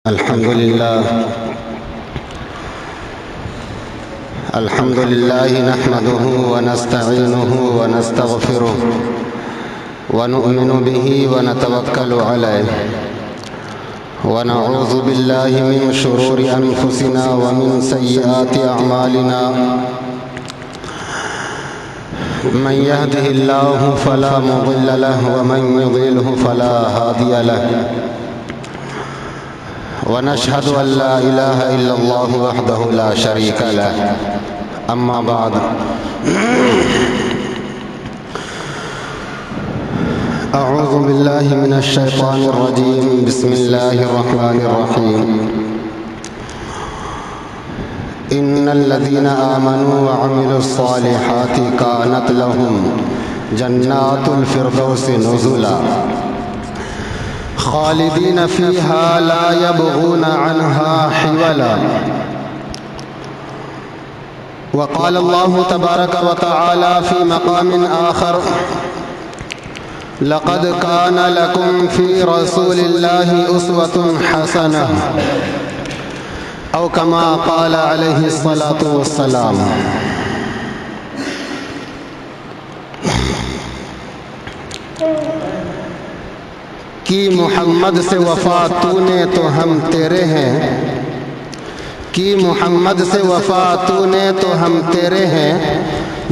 الحمد لله نحمده ونستعينه ونستغفره ونؤمن به ونتوكل عليه ونعوذ بالله من شرور أنفسنا ومن سيئات أعمالنا من يهده الله فلا مضل له ومن يضلله فلا هادي له ونشهد أن لا إله إلا الله وحده لا شريك له أما بعد أعوذ بالله من الشيطان الرجيم بسم الله الرحمن الرحيم إن الذين آمنوا وعملوا الصالحات كانت لهم جنات الفردوس نزلا خالدين فيها لا يبغون عنها حولا وقال الله تبارك وتعالى في مقام آخر لقد كان لكم في رسول الله أسوة حسنة أو كما قال عليه الصلاة والسلام کہ محمد سے وفا تو نے تو ہم تیرے ہیں کہ محمد سے وفا تو نے تو ہم تیرے ہیں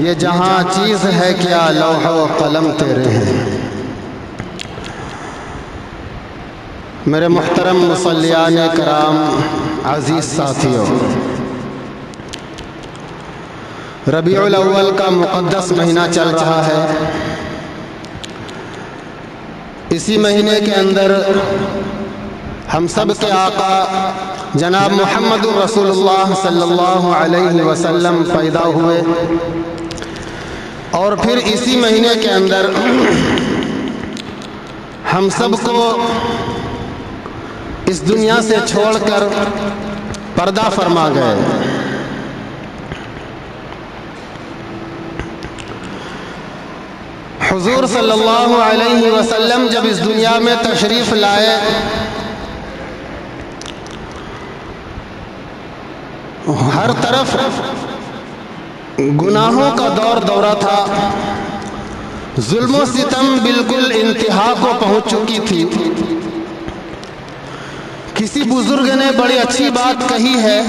یہ جہاں چیز ہے کیا لوح و قلم تیرے ہیں۔ میرے محترم مصلیان کرام، عزیز ساتھیوں، ربیع الاول کا مقدس مہینہ چل رہا ہے۔ اسی مہینے کے اندر ہم سب کے آقا جناب محمد رسول اللہ صلی اللہ علیہ وسلم پیدا ہوئے، اور پھر اسی مہینے کے اندر ہم سب کو اس دنیا سے چھوڑ کر پردہ فرما گئے۔ حضور صلی اللہ علیہ وسلم جب اس دنیا میں تشریف لائے، ہر طرف گناہوں کا دور دورہ تھا، ظلم و ستم بالکل انتہا کو پہنچ چکی تھی۔ کسی بزرگ نے بڑی اچھی بات کہی ہے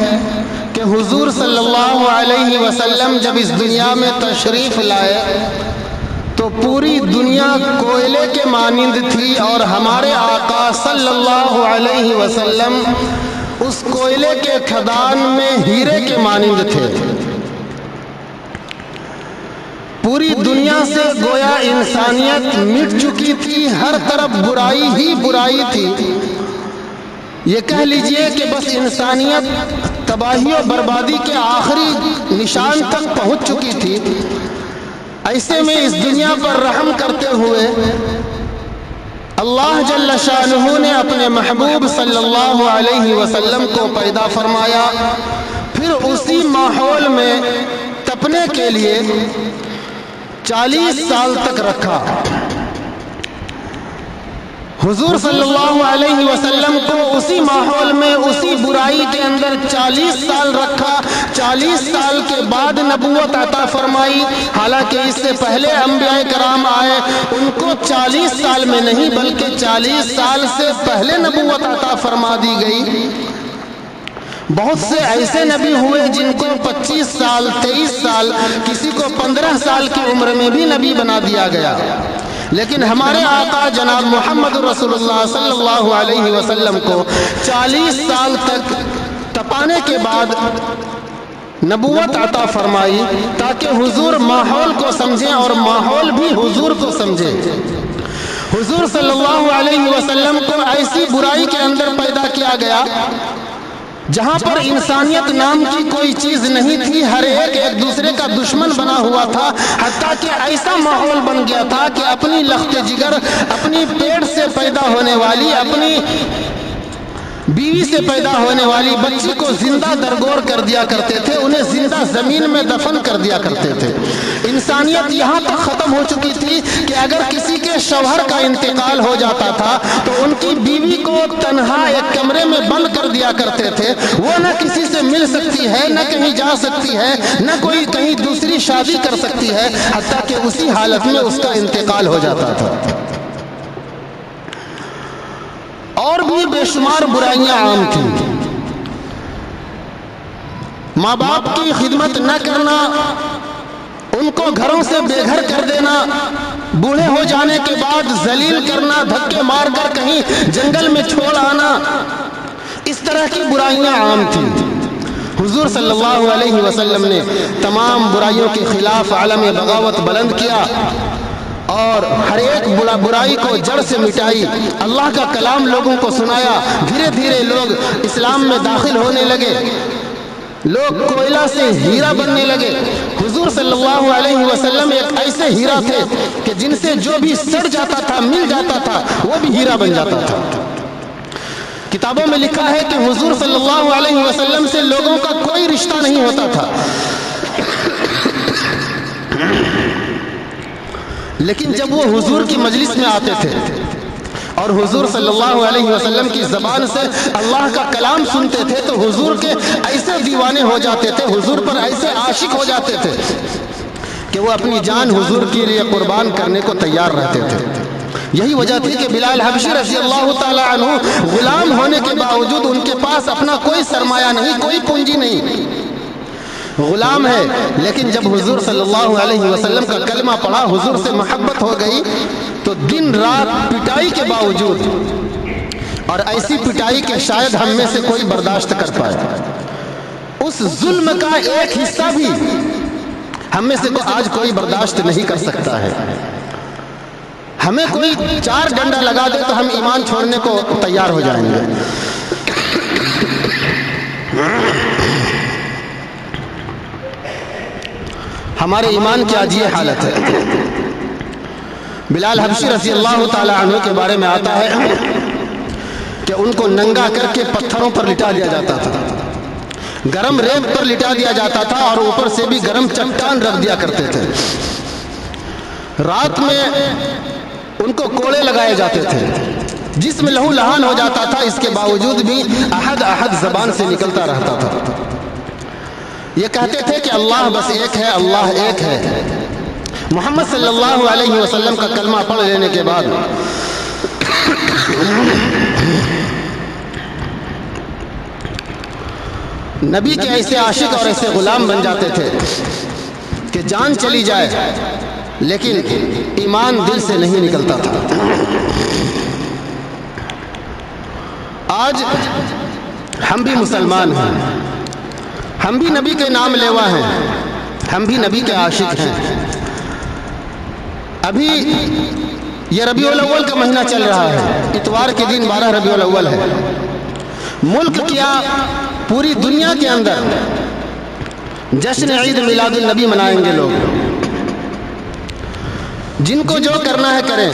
کہ حضور صلی اللہ علیہ وسلم جب اس دنیا میں تشریف لائے تو پوری دنیا کوئلے کے مانند تھی، اور ہمارے آقا صلی اللہ علیہ وسلم اس کوئلے کے کھدان میں ہیرے کے مانند تھے۔ پوری دنیا سے گویا انسانیت مٹ چکی تھی، ہر طرف برائی ہی برائی تھی۔ یہ کہہ لیجئے کہ بس انسانیت تباہی و بربادی کے آخری نشان تک پہنچ چکی تھی۔ ایسے میں اس دنیا پر رحم کرتے ہوئے اللہ جل شانہ نے اپنے محبوب صلی اللہ علیہ وسلم کو پیدا فرمایا، پھر اسی ماحول میں تپنے کے لیے 40 سال تک رکھا۔ حضور صلی اللہ علیہ وسلم کو اسی ماحول میں اسی برائی کے اندر 40 سال رکھا۔ 40 سال کے بعد نبوت عطا فرمائی، حالانکہ اس سے پہلے انبیاء کرام آئے، ان کو 40 سال میں نہیں بلکہ 40 سال سے پہلے نبوت عطا فرما دی گئی۔ بہت سے ایسے نبی ہوئے جن کو 25 سال 23 سال، کسی کو 15 سال کی عمر میں بھی نبی بنا دیا گیا، لیکن ہمارے آقا جناب محمد رسول اللہ صلی اللہ علیہ وسلم کو 40 سال تک تپانے کے بعد نبوت عطا فرمائی، تاکہ حضور ماحول کو سمجھیں اور ماحول بھی حضور کو سمجھے۔ حضور صلی اللہ علیہ وسلم کو ایسی برائی کے اندر پیدا کیا گیا جہاں پر انسانیت نام کی کوئی چیز نہیں تھی، ہر ایک دوسرے کا دشمن بنا ہوا تھا، حتیٰ کہ ایسا ماحول بن گیا تھا کہ اپنی لخت جگر، اپنی پیٹ سے پیدا ہونے والی، اپنی بیوی سے پیدا ہونے والی بچی کو زندہ درگور کر دیا کرتے تھے، انہیں زندہ زمین میں دفن کر دیا کرتے تھے۔ انسانیت یہاں تک ختم ہو چکی تھی کہ اگر کسی کے شوہر کا انتقال ہو جاتا تھا تو ان کی بیوی کو تنہا ایک کمرے میں بند کر دیا کرتے تھے۔ وہ نہ کسی سے مل سکتی ہے، نہ کہیں جا سکتی ہے، نہ کوئی کہیں دوسری شادی کر سکتی ہے، حتیٰ کہ اسی حالت میں اس کا انتقال ہو جاتا تھا۔ اور بھی بے شمار برائیاں عام تھیں۔ ماں باپ کی خدمت نہ کرنا، ان کو گھروں سے بے گھر کر دینا، بوڑھے ہو جانے کے بعد ذلیل کرنا، دھکے مار کر کہیں جنگل میں چھوڑ آنا، اس طرح کی برائیاں عام تھیں۔ حضور صلی اللہ علیہ وسلم نے تمام برائیوں کے خلاف عالم بغاوت بلند کیا اور ہر ایک برائی کو جڑ سے مٹائی۔ اللہ کا کلام لوگوں کو سنایا، دھیرے دھیرے لوگ اسلام میں داخل ہونے لگے، لوگ کوئلہ سے ہیرا بننے لگے۔ حضور صلی اللہ علیہ وسلم ایک ایسے ہیرا تھے کہ جن سے جو بھی سڑ جاتا تھا، مل جاتا تھا، وہ بھی ہیرا بن جاتا تھا۔ کتابوں میں لکھا ہے کہ حضور صلی اللہ علیہ وسلم سے لوگوں کا کوئی رشتہ نہیں ہوتا تھا، لیکن جب وہ حضور کی مجلس میں آتے تھے اور حضور صلی اللہ علیہ وسلم کی زبان سے اللہ کا کلام سنتے تھے تو حضور کے ایسے دیوانے ہو جاتے تھے، حضور پر ایسے عاشق ہو جاتے تھے کہ وہ اپنی جان حضور کے لیے قربان کرنے کو تیار رہتے تھے۔ یہی وجہ تھی کہ بلال حبشی رضی اللہ تعالی عنہ غلام ہونے کے باوجود ان کے پاس اپنا کوئی سرمایہ نہیں، کوئی پونجی نہیں، غلام ہے، لیکن جب حضور صلی اللہ علیہ وسلم کا کلمہ پڑھا، حضور سے محبت ہو گئی تو دن رات پٹائی کے باوجود، اور ایسی پٹائی کہ شاید ہم میں سے کوئی برداشت کر پائے، اس ظلم کا ایک حصہ بھی ہم میں سے آج کوئی برداشت نہیں کر سکتا ہے۔ ہمیں کوئی 4 ڈنڈا لگا دے تو ہم ایمان چھوڑنے کو تیار ہو جائیں گے۔ ہمارے ایمان کی آج یہ حالت ہے۔ بلال حبشی رضی اللہ تعالی عنہ کے بارے میں آتا ہے کہ ان کو ننگا کر کے پتھروں پر لٹا دیا جاتا تھا، گرم ریت پر لٹا دیا جاتا تھا اور اوپر سے بھی گرم چٹان رکھ دیا کرتے تھے۔ رات میں ان کو کوڑے لگائے جاتے تھے، جسم لہو لہان ہو جاتا تھا، اس کے باوجود بھی احد احد زبان سے نکلتا رہتا تھا۔ یہ کہتے تھے کہ اللہ بس ایک ہے، اللہ ایک ہے۔ محمد صلی اللہ علیہ وسلم کا کلمہ پڑھ لینے کے بعد نبی کے ایسے عاشق اور ایسے غلام بن جاتے تھے کہ جان چلی جائے لیکن ایمان دل سے نہیں نکلتا تھا۔ آج ہم بھی مسلمان ہیں، ہم بھی نبی کے نام لیوا ہیں، ہم بھی نبی کے عاشق ہیں۔ ابھی یہ ربیع الاول کا مہینہ چل رہا ہے، اتوار کے دن 12 ربیع الاول ہے۔ ملک کیا پوری دنیا کے اندر جشن عید میلاد النبی منائیں گے لوگ۔ جن کو جو کرنا ہے کریں،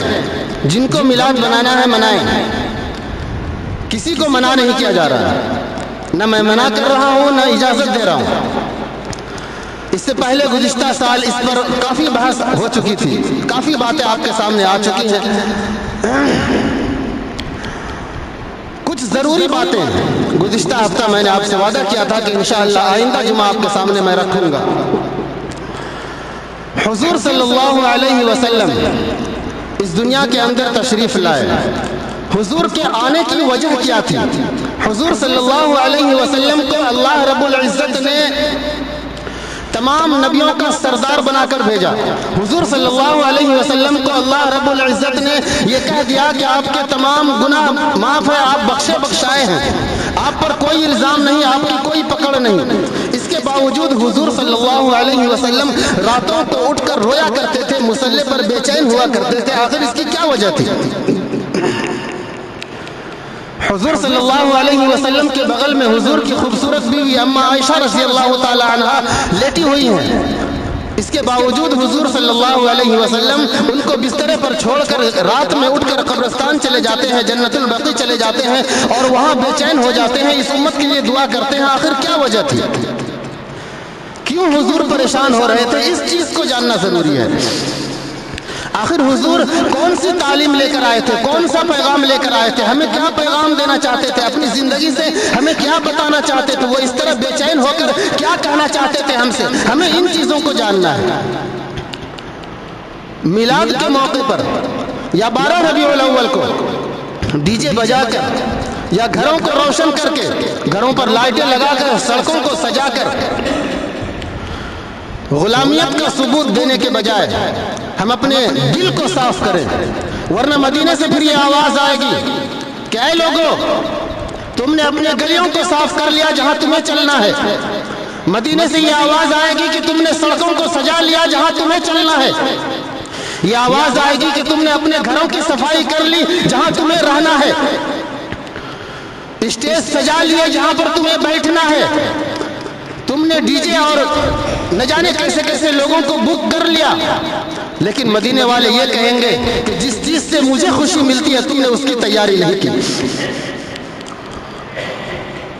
جن کو میلاد منانا ہے منائیں، کسی کو منع نہیں کیا جا رہا، نہ میں منع کر رہا ہوں نہ اجازت دے رہا ہوں۔ اس سے پہلے گزشتہ سال اس پر کافی بحث ہو چکی تھی، کافی باتیں آپ کے سامنے آ چکی ہیں۔ کچھ ضروری باتیں گزشتہ ہفتہ میں نے آپ سے وعدہ کیا تھا کہ انشاءاللہ آئندہ جمعہ آپ کے سامنے میں رکھوں گا۔ حضور صلی اللہ علیہ وسلم اس دنیا کے اندر تشریف لائے، حضور کے آنے کی وجہ کیا تھی؟ حضور صلی اللہ علیہ وسلم کو اللہ رب العزت نے تمام نبیوں کا سردار بنا کر بھیجا۔ حضور صلی اللہ علیہ وسلم کو اللہ رب العزت نے یہ کہہ دیا کہ آپ کے تمام گناہ معاف ہے، آپ بخشے بخشائے ہیں، آپ پر کوئی الزام نہیں، آپ کی کوئی پکڑ نہیں۔ اس کے باوجود حضور صلی اللہ علیہ وسلم راتوں کو اٹھ کر رویا کرتے تھے، مصلی پر بے چین ہوا کرتے تھے۔ آخر اس کی کیا وجہ تھی؟ حضور صلی اللہ علیہ وسلم کے بغل میں حضور کی خوبصورت بیوی اما عائشہ رضی اللہ تعالی عنہا لیٹی ہوئی ہیں۔ اس کے باوجود حضور صلی اللہ علیہ وسلم ان کو بسترے پر چھوڑ کر رات میں اٹھ کر قبرستان چلے جاتے ہیں، جنت البقیع چلے جاتے ہیں اور وہاں بے چین ہو جاتے ہیں، اس امت کے لیے دعا کرتے ہیں۔ آخر کیا وجہ تھی؟ کیوں حضور پریشان ہو رہے تھے؟ اس چیز کو جاننا ضروری ہے۔ آخر حضور کون سی تعلیم لے کر آئے تھے؟ کون سا پیغام لے کر آئے تھے؟ ہمیں کیا پیغام دینا چاہتے تھے؟ اپنی زندگی سے ہمیں کیا بتانا چاہتے تھے؟ وہ اس طرح بے چین ہو کر کیا کہنا چاہتے تھے ہم سے؟ ہمیں ان چیزوں کو جاننا ہے۔ میلاد کے موقع پر یا 12 ربیع الاول کو ڈی جے بجا کر یا گھروں کو روشن کر کے، گھروں پر لائٹیں لگا کر، سڑکوں کو سجا کر غلامیت کا ثبوت دینے کے بجائے ہم اپنے دل کو صاف کریں، ورنہ مدینے سے پھر یہ آواز آئے گی کہ اے لوگوں، تم نے اپنے گلیوں کو صاف کر لیا جہاں تمہیں چلنا ہے۔ مدینے سے یہ آواز آئے گی کہ تم نے سڑکوں کو سجا لیا جہاں تمہیں چلنا ہے۔ یہ آواز آئے گی کہ تم نے اپنے گھروں کی صفائی کر لی جہاں تمہیں رہنا ہے، اسٹیج سجا لیے جہاں پر تمہیں بیٹھنا ہے، تم نے ڈی جے اور نہ جانے کیسے کیسے لوگوں کو بک کر لیا۔ لیکن مدینے والے یہ کہیں گے کہ جس چیز سے مجھے خوشی ملتی ہے تم نے اس کی تیاری نہیں کی۔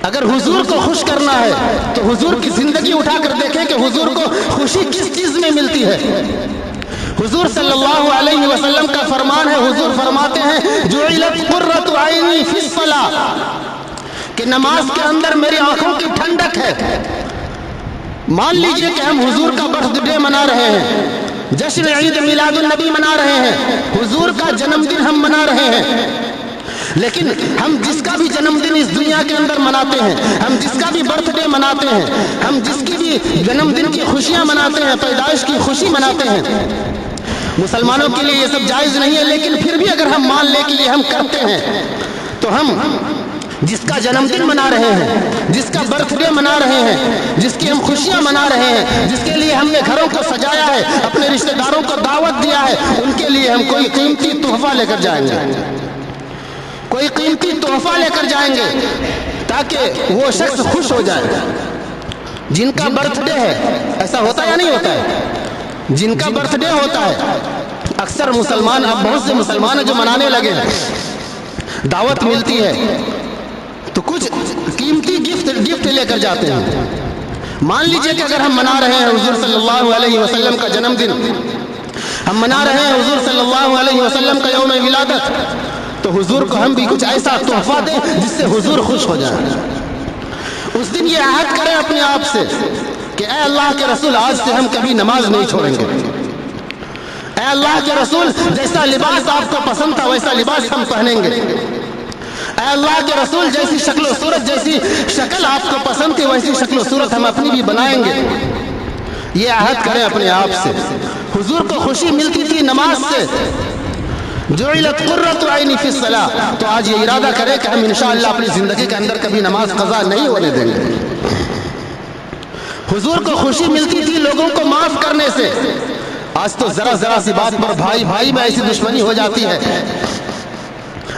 اگر حضور کو خوش کرنا ہے تو حضور کی زندگی اٹھا کر دیکھیں کہ حضور کو خوشی کس چیز میں ملتی ہے۔ حضور صلی اللہ علیہ وسلم کا فرمان ہے، حضور فرماتے ہیں جعلت قرۃ عینی فی الصلاۃ، کہ نماز کے اندر میری آنکھوں کی ٹھنڈک ہے۔ مان لیجئے کہ ہم حضور کا برتھ ڈے منا رہے ہیں، جشن عید میلاد النبی منا رہے ہیں، حضور کا جنم دن ہم منا رہے ہیں، لیکن ہم جس کا بھی جنم دن اس دنیا کے اندر مناتے ہیں، ہم جس کا بھی برتھ ڈے مناتے ہیں، ہم جس کی بھی جنم دن کی خوشیاں مناتے ہیں، پیدائش کی خوشی مناتے ہیں، مسلمانوں کے لیے یہ سب جائز نہیں ہے، لیکن پھر بھی اگر ہم مان لیں کہ یہ ہم کرتے ہیں تو ہم جس کا جنم دن منا رہے ہیں، جس کا برتھ ڈے منا رہے ہیں، جس کی ہم خوشیاں منا رہے ہیں، جس کے لیے ہم نے گھروں کو سجایا ہے، اپنے رشتہ داروں کو دعوت دیا ہے، ان کے لیے ہم کوئی قیمتی تحفہ لے کر جائیں گے، کوئی قیمتی تحفہ لے کر جائیں گے تاکہ وہ شخص خوش ہو جائے۔ جن کا برتھ ڈے ہے، ایسا ہوتا یا نہیں ہوتا ہے؟ جن کا برتھ ڈے ہوتا ہے، اکثر مسلمان، اب بہت سے مسلمان جو منانے لگے ہیں، دعوت ملتی ہے تو کچھ قیمتی گفٹ لے کر جاتے ہیں۔ مان لیجئے کہ اگر ہم منا رہے ہیں حضور صلی اللہ علیہ وسلم کا جنم دن، ہم منا رہے ہیں حضور صلی اللہ علیہ وسلم کا یوم ولادت، تو حضور کو ہم بھی کچھ ایسا تحفہ دیں جس سے حضور خوش ہو جائے۔ اس دن یہ عہد کریں اپنے آپ سے کہ اے اللہ کے رسول، آج سے ہم کبھی نماز نہیں چھوڑیں گے۔ اے اللہ کے رسول، جیسا لباس آپ کو پسند تھا ویسا لباس ہم پہنیں گے۔ اے اللہ کے رسول، جیسی شکل و صورت، جیسی شکل آپ کو پسند تھی ویسی شکل و صورت ہم اپنی بھی بنائیں گے۔ یہ عہد کریں اپنے آپ سے۔ حضور کو خوشی ملتی تھی نماز سے، جعلت قرۃ عینی فی الصلاۃ، تو آج یہ ارادہ کریں کہ ہم انشاءاللہ اپنی زندگی کے اندر کبھی نماز قضا نہیں ہونے دیں گے۔ حضور کو خوشی ملتی تھی لوگوں کو معاف کرنے سے، آج تو ذرا سی بات پر بھائی بھائی میں ایسی دشمنی ہو جاتی ہے،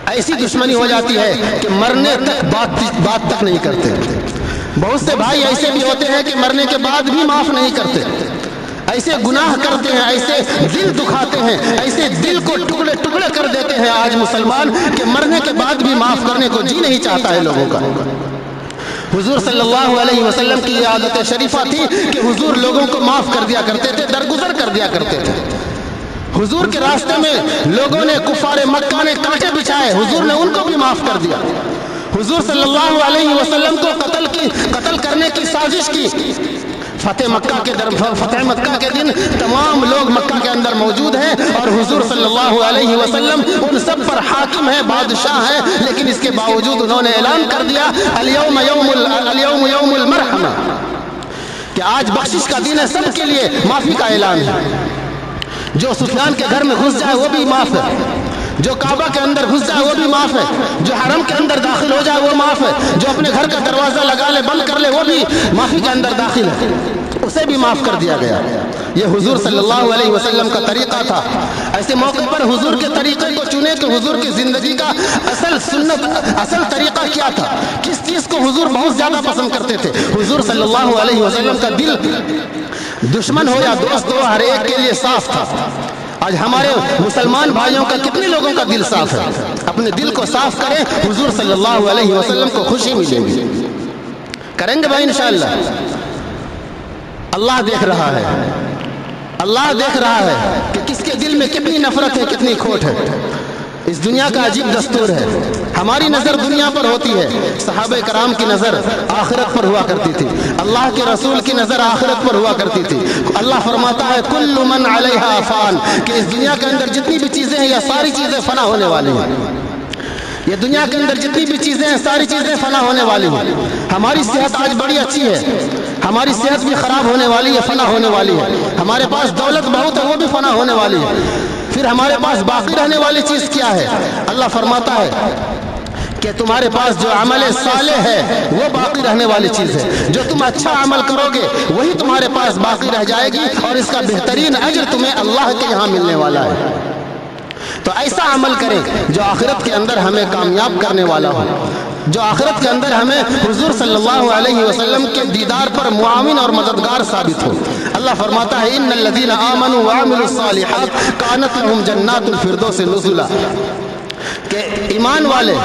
ایسی دشمنی ہو جاتی ہے کہ مرنے تک بات تک نہیں کرتے۔ بہت سے بھائی ایسے بھی ہوتے ہیں کہ مرنے کے بعد بھی معاف نہیں کرتے، ایسے گناہ کرتے ہیں، ایسے دل دکھاتے ہیں، ایسے دل کو ٹکڑے ٹکڑے کر دیتے ہیں آج مسلمان کہ مرنے کے بعد بھی معاف کرنے کو جی نہیں چاہتا ہے لوگوں کا۔ حضور صلی اللہ علیہ وسلم کی یہ عادت شریفہ تھی کہ حضور لوگوں کو معاف کر دیا کرتے تھے، درگزر کر دیا کرتے تھے۔ حضور کے راستے میں لوگوں نے، کفار مکہ نے کانٹے بچھائے، حضور نے ان کو بھی معاف کر دیا۔ حضور صلی اللہ علیہ وسلم کو قتل کرنے کی سازش کی۔ فتح مکہ کے دن تمام لوگ مکہ کے اندر موجود ہیں اور حضور صلی اللہ علیہ وسلم ان سب پر حاکم ہے، بادشاہ ہے، لیکن اس کے باوجود انہوں نے اعلان کر دیا الیوم یوم المرحمہ، کہ آج بخشش کا دن ہے، سب کے لیے معافی کا اعلان ہے۔ جو سفیان کے گھر میں گھس جائے وہ بھی معاف ہے، جو کعبہ کے اندر گھس جائے وہ بھی معاف ہے، جو حرم کے اندر داخل ہو جائے وہ معاف ہے، جو اپنے گھر کا دروازہ لگا لے، بند کر لے، وہ بھی معافی کے اندر داخل ہے، اسے بھی معاف کر دیا گیا۔ یہ حضور صلی اللہ علیہ وسلم کا طریقہ تھا۔ ایسے موقع پر حضور کے طریقے کو چنے کہ حضور کی زندگی کا اصل سنت، اصل طریقہ کیا تھا، کس چیز کو حضور بہت زیادہ پسند کرتے تھے۔ حضور صلی اللہ علیہ وسلم کا دشمن ہو یا دوست ہو، ہر ایک کے لیے صاف تھا۔ آج ہمارے مسلمان بھائیوں کا کتنے لوگوں کا دل صاف ہے؟ اپنے دل کو صاف کریں، حضور صلی اللہ علیہ وسلم کو خوشی ملے گی۔ کریں گے بھائی انشاءاللہ؟ اللہ دیکھ رہا ہے، اللہ دیکھ رہا ہے کہ کس کے دل میں کتنی نفرت ہے، کتنی کھوٹ ہے۔ اس دنیا کا عجیب دستور ہے، ہماری نظر دنیا پر ہوتی ہے، صحابہ کرام کی نظر آخرت پر ہوا کرتی تھی، اللہ کے رسول کی نظر آخرت پر ہوا کرتی تھی۔ اللہ فرماتا ہے کل من علیہا فان، کہ اس دنیا کے اندر جتنی بھی چیزیں ہیں، یہ ساری چیزیں فنا ہونے والی ہیں۔ یہ دنیا کے اندر جتنی بھی چیزیں ہیں، ساری چیزیں فنا ہونے والی ہیں۔ ہماری صحت آج بڑی اچھی ہے، ہماری صحت بھی خراب ہونے والی ہے، فنا ہونے والی ہے۔ ہمارے پاس دولت بہت ہے، وہ بھی فنا ہونے والی ہے۔ پھر ہمارے پاس باقی رہنے والی چیز کیا ہے؟ اللہ فرماتا ہے کہ تمہارے پاس جو عمل صالح ہے وہ باقی رہنے والی چیز ہے۔ جو تم اچھا عمل کرو گے وہی تمہارے پاس باقی رہ جائے گی، اور اس کا بہترین اجر تمہیں اللہ کے یہاں ملنے والا ہے۔ تو ایسا عمل کریں جو آخرت کے اندر ہمیں کامیاب کرنے والا ہو، جو آخرت کے اندر ہمیں حضور صلی اللہ علیہ وسلم کے دیدار پر معاون اور مددگار ثابت ہو۔ اللہ فرماتا ہے ان الذین آمنوا وعملوا الصالحات کانت لهم جنات الفردوس نزلا، کہ ایمان والے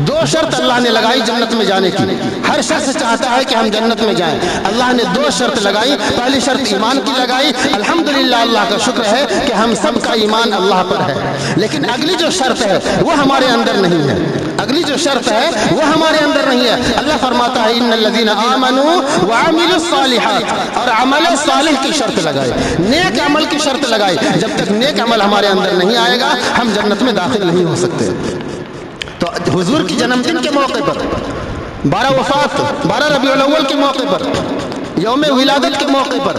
دو شرط اللہ نے لگائی جنت میں جانے کی۔ ہر شخص چاہتا ہے کہ ہم جنت میں جائیں، اللہ نے دو شرط لگائی۔ پہلی شرط ایمان کی لگائی، الحمدللہ اللہ کا شکر ہے کہ ہم سب کا ایمان اللہ پر ہے، لیکن اگلی جو شرط ہے وہ ہمارے اندر نہیں ہے، اگلی جو شرط ہے وہ ہمارے اندر نہیں ہے۔ اللہ فرماتا ہے ان الذین آمنوا وعملوا الصالحات، اور عمل صالح کی شرط لگائی، نیک عمل کی شرط لگائی۔ جب تک نیک عمل ہمارے اندر نہیں آئے گا ہم جنت میں داخل نہیں ہو سکتے۔ تو حضور کی جنم دن کے موقع پر، 12 وفات، 12 ربیع الاول کے موقع پر، یوم ولادت کے موقع پر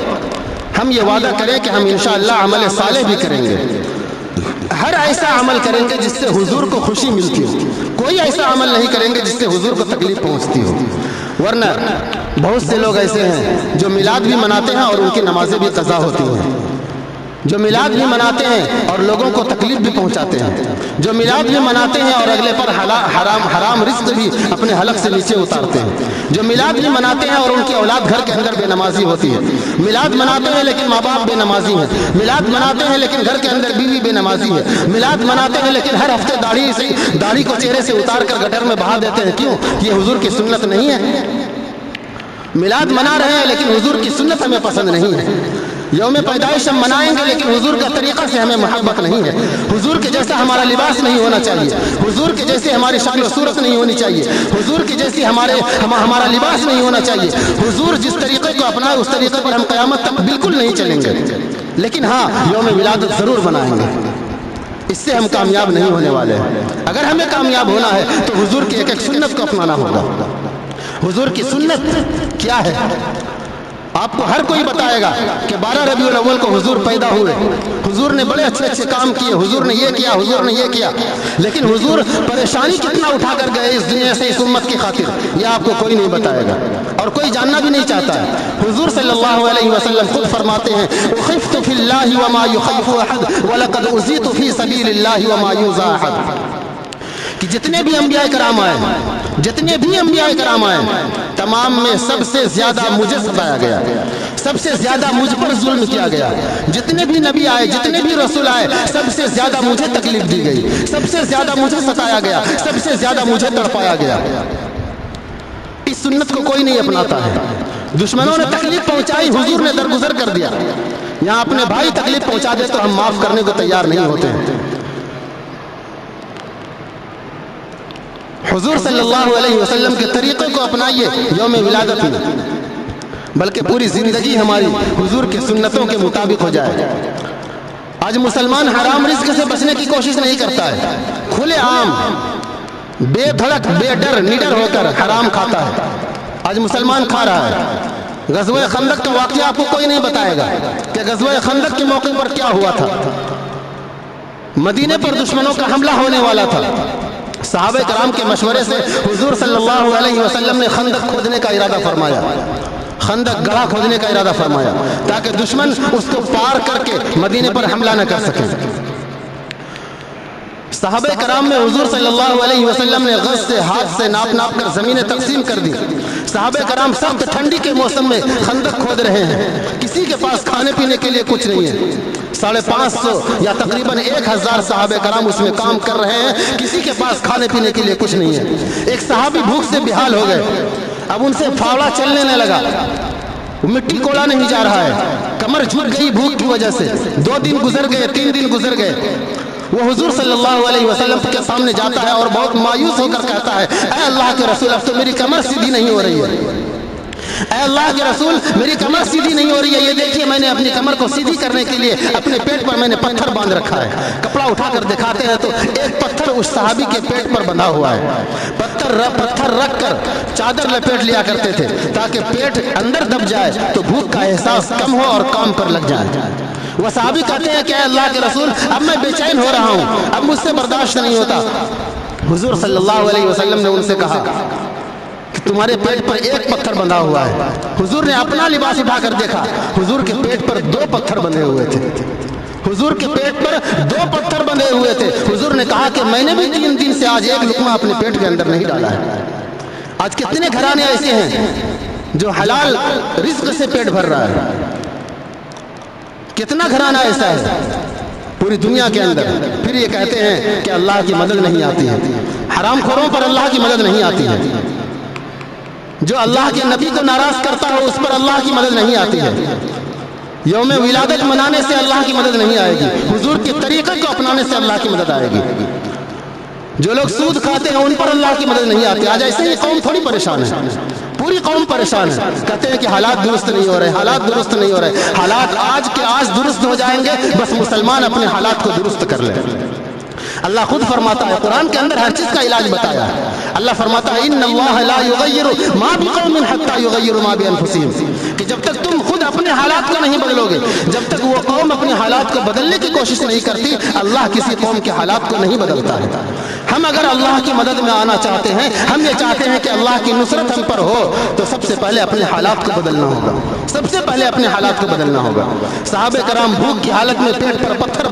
ہم یہ وعدہ کریں کہ ہم انشاءاللہ عمل صالح بھی کریں گے۔ ہر ایسا عمل کریں گے جس سے حضور کو خوشی ملتی ہو، کوئی ایسا عمل نہیں کریں گے جس سے حضور کو تکلیف پہنچتی ہو۔ ورنہ بہت سے لوگ ایسے ہیں جو میلاد بھی مناتے ہیں اور ان کی نمازیں بھی قضا ہوتی ہیں، جو میلاد بھی مناتے ہیں اور لوگوں کو تکلیف بھی پہنچاتے ہیں، جو میلاد بھی مناتے ہیں اور اگلے پر حرام رزق بھی اپنے حلق سے نیچے اتارتے ہیں، جو میلاد بھی مناتے ہیں اور ان کی اولاد گھر کے اندر بے نمازی ہوتی ہے، میلاد مناتے ہیں لیکن ماں باپ بے نمازی ہیں، میلاد مناتے ہیں لیکن گھر کے اندر بیوی بے نمازی ہے، میلاد مناتے ہیں لیکن ہر ہفتے داڑھی کو چہرے سے اتار کر گٹر میں بہا دیتے ہیں۔ کیوں؟ یہ حضور کی سنت نہیں ہے۔ میلاد منا رہے ہیں لیکن حضور کی سنت ہمیں پسند نہیں ہے۔ یوم پیدائش ہم منائیں گے لیکن حضور کا طریقہ سے ہمیں محبت نہیں ہے۔ حضور کے جیسا ہمارا لباس نہیں ہونا چاہیے، حضور کے جیسے ہماری شکل و صورت نہیں ہونی چاہیے، حضور کی جیسی ہمارا لباس نہیں ہونا چاہیے۔ حضور جس طریقے کو اپنائے اس طریقے پر ہم قیامت تک بالکل نہیں چلیں گے، لیکن ہاں یوم ولادت ضرور منائیں گے۔ اس سے ہم کامیاب نہیں ہونے والے ہیں۔ اگر ہمیں کامیاب ہونا ہے تو حضور کی ایک ایک سنت کو اپنانا ہوگا۔ حضور کی سنت کیا ہے؟ آپ کو ہر کوئی بتائے گا کہ 12 ربیع الاول کو حضور پیدا ہوئے، حضور نے بڑے اچھے اچھے کام کیے، حضور نے یہ کیا، حضور نے یہ کیا، لیکن حضور پریشانی کتنا اٹھا کر گئے اس دنیا سے اس امت کی خاطر، یہ آپ کو کوئی نہیں بتائے گا اور کوئی جاننا بھی نہیں چاہتا ہے۔ حضور صلی اللہ علیہ وسلم خود فرماتے ہیں اخفت فی اللہ وما یخیف احد ولقد اذیت فی سبیل اللہ وما یوزا احد، کہ جتنے بھی انبیاء کرام آئے تمام میں سب سے زیادہ مجھے ستایا گیا، سب سے زیادہ مجھ پر ظلم کیا گیا۔ جتنے بھی نبی آئے، جتنے بھی رسول آئے، سب سے زیادہ مجھے تکلیف دی گئی، سب سے زیادہ مجھے ستایا گیا، سب سے زیادہ مجھے تڑپایا گیا۔ اس سنت کو کوئی نہیں اپناتا ہے۔ دشمنوں نے تکلیف پہنچائی، حضور نے درگزر کر دیا۔ یہاں اپنے بھائی تکلیف پہنچا دے تو ہم معاف کرنے کو تیار نہیں ہوتے ہیں۔ حضور صلی اللہ علیہ وسلم کے طریقے کو اپنائیے یوم ولادت میں، بلکہ پوری زندگی ہماری حضور کی سنتوں کے مطابق ہو جائے۔ آج مسلمان حرام رزق سے بچنے کی کوشش نہیں کرتا ہے، کھلے عام بے دھڑک بے ڈر نڈر ہو کر حرام کھاتا ہے۔ آج مسلمان کھا رہا ہے۔ غزوہ خندق کا واقعہ آپ کو کوئی نہیں بتائے گا کہ غزوہ خندق کے موقع پر کیا ہوا تھا۔ مدینے پر دشمنوں کا حملہ ہونے والا تھا، صحابہ کرام کے مشورے سے حضور صلی اللہ علیہ وسلم نے خندق کھودنے کا ارادہ فرمایا، خندق گڑھا کھودنے کا ارادہ فرمایا تاکہ دشمن اس کو پار کر کے مدینے پر حملہ نہ کر سکے۔ صحابہ کرام میں حضور صلی اللہ علیہ وسلم نے غز سے ہاتھ سے ناپ ناپ کر زمینیں تقسیم کر دی. صحابہ کرام سخت ٹھنڈی کے موسم میں خندق کھود رہے ہیں. کسی کے پاس کھانے پینے کے لیے کچھ نہیں ہے. 550 یا تقریباً 1000 صحابہ کرام اس میں کام کر رہے ہیں. کسی کے پاس کھانے پینے کے لیے کچھ نہیں ہے. ایک صحابی بھوک سے بحال ہو گئے. اب ان سے پھاوڑا چلنے نہیں لگا, مٹی کوڑا نہیں جا رہا ہے, کمر جھک گئی بھوک کی وجہ سے. 2 دن گزر گئے, 3 دن گزر گئے. وہ حضور صلی اللہ علیہ وسلم کے سامنے جاتا ہے اور بہت مایوس ہو کر کہتا ہے, اے اللہ کے رسول, اب تو میری کمر سیدھی نہیں ہو رہی ہے. اے اللہ کے رسول, میری کمر سیدھی نہیں ہو رہی ہے. یہ دیکھیے, میں نے اپنی کمر کو سیدھی کرنے کے لیے اپنے پیٹ پر میں نے پتھر باندھ رکھا ہے. کپڑا اٹھا کر دکھاتے ہیں تو ایک پتھر اس صحابی کے پیٹ پر بندھا ہوا ہے. پتھر رکھ کر چادر لپیٹ لیا کرتے تھے تاکہ پیٹ اندر دب جائے تو بھوک کا احساس کم ہو اور کام پر لگ جائے. وہ صحابی کہتے ہیں کہ اے اللہ کے رسول, اب میں بے چین ہو رہا ہوں, اب مجھ سے برداشت نہیں ہوتا. حضور صلی اللہ علیہ وسلم نے ان سے کہا کہ تمہارے پیٹ پر ایک پتھر بندھا ہوا ہے. حضور نے اپنا لباس اٹھا کر دیکھا, حضور کے پیٹ پر 2 پتھر بندھے ہوئے تھے. حضور کے پیٹ پر 2 پتھر بندھے ہوئے تھے. حضور نے کہا کہ میں نے بھی 3 دن سے آج ایک لقمہ اپنے پیٹ کے اندر نہیں ڈالا ہے. آج کتنے گھرانے ایسے ہیں جو حلال رزق سے پیٹ بھر رہا ہے. کتنا گھرانہ ایسا ہے پوری دنیا کے اندر, پھر یہ کہتے ہیں کہ اللہ کی مدد نہیں آتی ہے. حرام خوروں پر اللہ کی مدد نہیں آتی ہے. جو اللہ کے نبی کو ناراض کرتا ہے اس پر اللہ کی مدد نہیں آتی ہے. یوم ولادت منانے سے اللہ کی مدد نہیں آئے گی. حضور کے طریقے کو اپنانے سے اللہ کی مدد آئے گی. جو لوگ سود کھاتے ہیں ان پر اللہ کی مدد نہیں آتی. آج ایسے ہی قوم تھوڑی پریشان ہے, پوری قوم پریشان ہے. کہتے ہیں کہ حالات درست نہیں ہو رہے, حالات درست نہیں ہو رہے. حالات آج کے آج درست ہو جائیں گے, بس مسلمان اپنے حالات کو درست کر لیں. اللہ خود فرماتا ہے, قرآن کے اندر ہر چیز کا علاج بتایا ہے. اللہ فرماتا ہے ان اللہ لا یغیر ما بقوم حتی یغیروا ما بانفسہم, کہ جب تک تم خود اپنے حالات کو نہیں بدلو گے, جب تک وہ قوم اپنے حالات کو بدلنے کی کوشش نہیں کرتی, اللہ کسی قوم کے حالات کو نہیں بدلتا ہے. ہم اگر اللہ کی مدد میں آنا چاہتے ہیں, ہم یہ چاہتے ہیں کہ اللہ کی نصرت ہم پر ہو, تو سب سے پہلے اپنے حالات کو بدلنا ہوگا. سب سے پہلے اپنے حالات کو بدلنا ہوگا. صحابہ کرام بھوک کی حالت میں پیٹ پر پتھر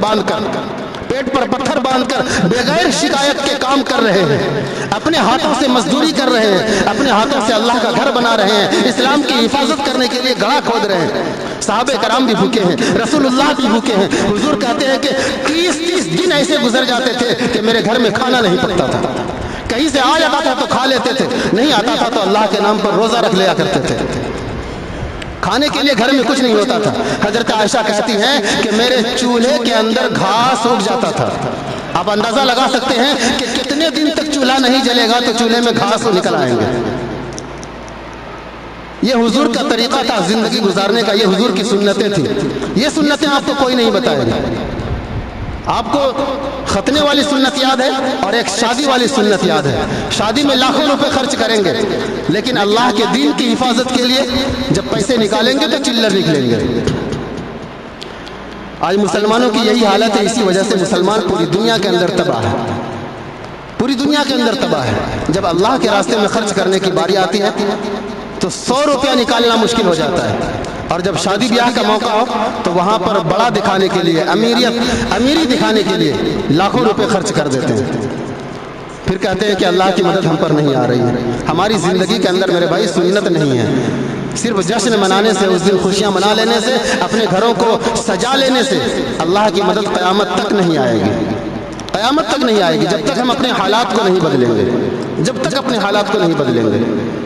باندھ کر بغیر شکایت کے کام کر رہے ہیں. اپنے ہاتھوں سے مزدوری کر رہے ہیں, اپنے ہاتھوں سے اللہ کا گھر بنا رہے ہیں, اسلام کی حفاظت کرنے کے لیے گڑھا کھود رہے ہیں. صحابہ کرام بھی بھوکے ہیں, رسول اللہ بھی بھوکے ہیں. حضور کہتے ہیں کہ 30 دن ایسے گزر جاتے تھے کہ میرے گھر میں کھانا نہیں پکتا تھا. کہیں سے آ جاتا تھا تو کھا لیتے تھے, نہیں آتا تھا تو اللہ کے نام پر روزہ رکھ لیا کرتے تھے. کھانے کے لیے گھر میں کچھ نہیں ہوتا تھا. حضرت عائشہ کہتی ہیں کہ میرے چولہے کے اندر گھاس اگ جاتا تھا. آپ اندازہ لگا سکتے ہیں کہ کتنے دن تک چولہا نہیں جلے گا تو چولہے میں گھاس نکل آئیں گے. یہ حضور کا طریقہ تھا زندگی گزارنے کا, یہ حضور کی سنتیں تھیں. یہ سنتیں آپ کو کوئی نہیں بتائے گا. آپ کو ختنے والی سنت یاد ہے اور ایک شادی والی سنت یاد ہے. شادی میں لاکھوں روپے خرچ کریں گے, لیکن اللہ کے دین کی حفاظت کے لیے جب پیسے نکالیں گے تو چلر نکلیں گے. آج مسلمانوں کی یہی حالت ہے. اسی وجہ سے مسلمان پوری دنیا کے اندر تباہ ہے, پوری دنیا کے اندر تباہ ہے. جب اللہ کے راستے میں خرچ کرنے کی باری آتی ہے تو 100 روپیہ نکالنا مشکل ہو جاتا ہے, اور جب شادی بیاہ کا موقع ہو تو وہاں پر بڑا دکھانے کے لیے, امیری دکھانے کے لیے لاکھوں روپے خرچ کر دیتے ہیں. پھر کہتے ہیں کہ اللہ کی مدد ہم پر نہیں آ رہی ہے. ہماری زندگی کے اندر میرے بھائی سنت نہیں ہے. صرف جشن منانے سے, اس دن خوشیاں منا لینے سے, اپنے گھروں کو سجا لینے سے اللہ کی مدد قیامت تک نہیں آئے گی. قیامت تک نہیں آئے گی جب تک ہم اپنے حالات کو نہیں بدلیں گے, جب تک اپنے حالات کو نہیں بدلیں گے.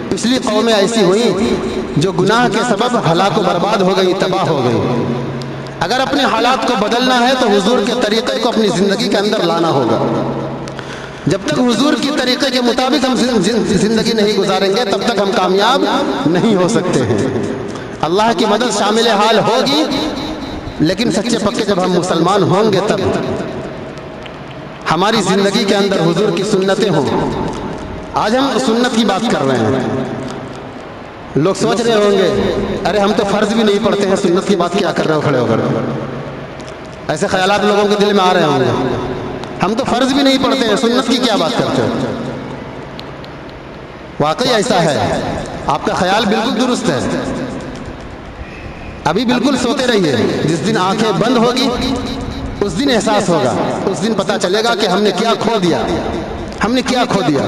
پچھلی قومیں ایسی ہوئیں جو گناہ کے سبب ہلاک و برباد ہو گئی, تباہ ہو گئی. اگر اپنے حالات کو بدلنا ہے تو حضور کے طریقے کو اپنی زندگی کے اندر لانا ہوگا. جب تک حضور کی طریقے کے مطابق ہم زندگی نہیں گزاریں گے تب تک ہم کامیاب نہیں ہو سکتے ہیں. اللہ کی مدد شامل حال ہوگی, لیکن سچے پکے جب ہم مسلمان ہوں گے تب ہماری زندگی کے اندر حضور کی سنتیں ہوں. آج ہم سنت کی بات کر رہے ہیں. لوگ سوچ رہے ہوں گے ارے ہم تو فرض بھی نہیں پڑھتے ہیں, سنت کی بات کیا کر رہے ہو کھڑے ہو کر. ایسے خیالات لوگوں کے دل میں آ رہے ہوں گے, ہم تو فرض بھی نہیں پڑھتے ہیں, سنت کی کیا بات کرتے ہو. واقعی ایسا ہے, آپ کا خیال بالکل درست ہے. ابھی بالکل سوتے رہیے, جس دن آنکھیں بند ہوگی اس دن احساس ہوگا، اس دن پتہ چلے گا کہ ہم نے کیا کھو دیا، ہم نے کیا کھو دیا۔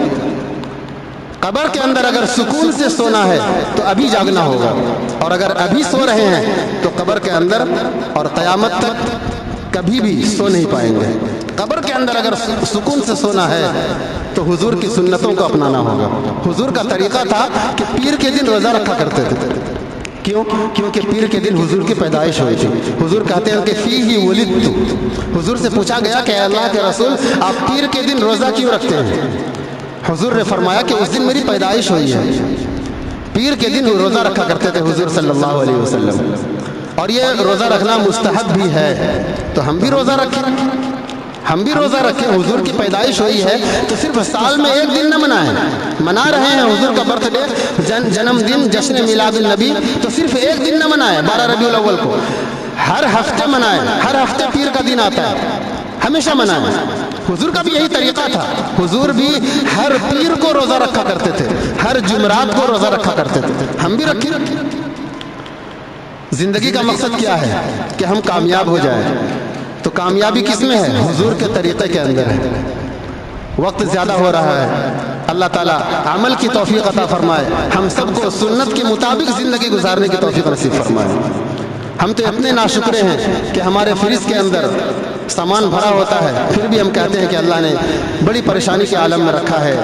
قبر کے اندر اگر سکون سے سونا ہے تو ابھی جاگنا ہوگا، اور اگر ابھی سو رہے ہیں تو قبر کے اندر اور قیامت تک کبھی بھی سو نہیں پائیں گے۔ قبر کے اندر اگر سکون سے سونا ہے تو حضور کی سنتوں کو اپنانا ہوگا۔ حضور کا طریقہ تھا کہ پیر کے دن روزہ رکھا کرتے تھے۔ کیوں؟ کیونکہ پیر کے دن حضور کی پیدائش ہوئی تھی۔ حضور کہتے ہیں کہ فیہ ولدت۔ حضور سے پوچھا گیا کہ اللہ کے رسول آپ پیر کے دن روزہ کیوں رکھتے ہیں؟ حضور نے فرمایا کہ اس دن میری پیدائش ہوئی ہے۔ پیر کے دن روزہ رکھا کرتے تھے حضور صلی اللہ علیہ وسلم، اور یہ روزہ رکھنا مستحب بھی ہے، تو ہم بھی روزہ رکھیں، ہم بھی روزہ رکھیں۔ حضور کی پیدائش ہوئی ہے تو صرف سال میں ایک دن نہ منائیں، منا رہے ہیں حضور کا برتھ ڈے، جنم دن، جشن میلاد النبی، تو صرف ایک دن نہ منائیں 12 ربیع الاول کو، ہر ہفتے منائیں۔ ہر ہفتے پیر کا دن آتا ہے، ہمیشہ منائیں۔ حضور کا بھی یہی طریقہ تھا، حضور بھی ہر پیر کو روزہ رکھا کرتے تھے، ہر جمعرات کو روزہ رکھا کرتے تھے۔ ہم بھی رکھیں۔ زندگی کا مقصد کیا ہے؟ کہ ہم کامیاب ہو جائیں۔ تو کامیابی کس میں ہے؟ حضور کے طریقے کے اندر ہے۔ وقت زیادہ ہو رہا ہے، اللہ تعالیٰ عمل کی توفیق عطا فرمائے، ہم سب کو سنت کے مطابق زندگی گزارنے کی توفیق نصیب فرمائے۔ ہم تو اتنے ناشکرے ہیں کہ ہمارے فریج کے اندر سامان بھرا ہوتا ہے، پھر بھی ہم کہتے ہیں کہ اللہ نے بڑی پریشانی کے عالم میں رکھا ہے۔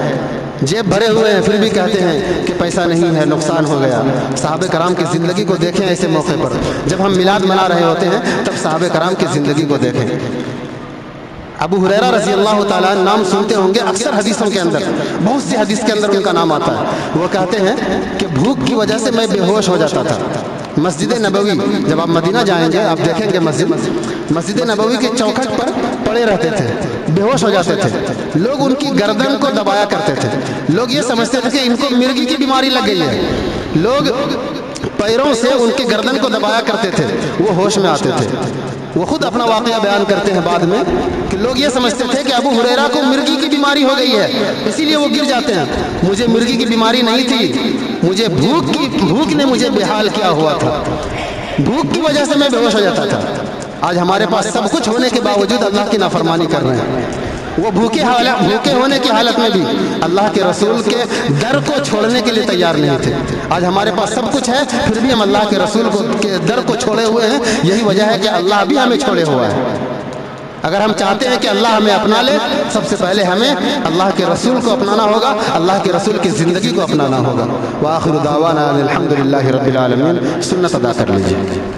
جیب بھرے ہوئے ہیں، پھر بھی کہتے ہیں کہ پیسہ نہیں ہے، نقصان ہو گیا۔ صحابہ کرام کی زندگی کو دیکھیں ایسے موقع پر، جب ہم میلاد منا رہے ہوتے ہیں تب صحابہ کرام کی زندگی کو دیکھیں۔ ابو ہریرہ رضی اللہ تعالیٰ نام سنتے ہوں گے، اکثر حدیثوں کے اندر، بہت سی حدیث کے اندر ان کا نام آتا ہے۔ وہ کہتے ہیں کہ بھوک کی وجہ سے میں بے ہوش ہو جاتا تھا۔ مسجد نبوی، جب آپ مدینہ جائیں گے آپ دیکھیں گے مسجد نبوی کے چوکھٹ پر پڑے رہتے تھے، بے ہوش ہو جاتے تھے۔ لوگ ان کی گردن کو دبایا کرتے تھے، لوگ یہ سمجھتے تھے کہ ان کو مرگی کی بیماری لگ گئی ہے۔ لوگ پیروں سے ان کی گردن کو دبایا کرتے تھے، وہ ہوش میں آتے تھے۔ وہ خود اپنا واقعہ بیان کرتے ہیں بعد میں کہ لوگ یہ سمجھتے تھے کہ ابو ہریرہ کو مرگی کی بیماری ہو گئی ہے، اسی لیے وہ گر جاتے ہیں۔ مجھے مرگی کی بیماری نہیں تھی، مجھے بھوک نے مجھے بے حال کیا ہوا تھا، بھوک کی وجہ سے میں بے ہوش ہو جاتا تھا۔ آج ہمارے پاس سب کچھ ہونے کے باوجود اللہ کی نافرمانی کر رہے ہیں۔ وہ بھوکے ہونے کی حالت میں بھی اللہ کے رسول کے در کو چھوڑنے کے لیے تیار نہیں تھے۔ آج ہمارے پاس سب کچھ ہے، پھر بھی ہم اللہ کے رسول کے در کو چھوڑے ہوئے ہیں۔ یہی وجہ ہے کہ اللہ بھی ہمیں چھوڑے ہوا ہے۔ اگر ہم چاہتے ہیں کہ اللہ ہمیں اپنا لے، سب سے پہلے ہمیں اللہ کے رسول کو اپنانا ہوگا، اللہ کے رسول کی زندگی کو اپنانا ہوگا۔ وآخر دعوانا الحمدللہ رب العالمین۔ سنت ادا کر لیجیے۔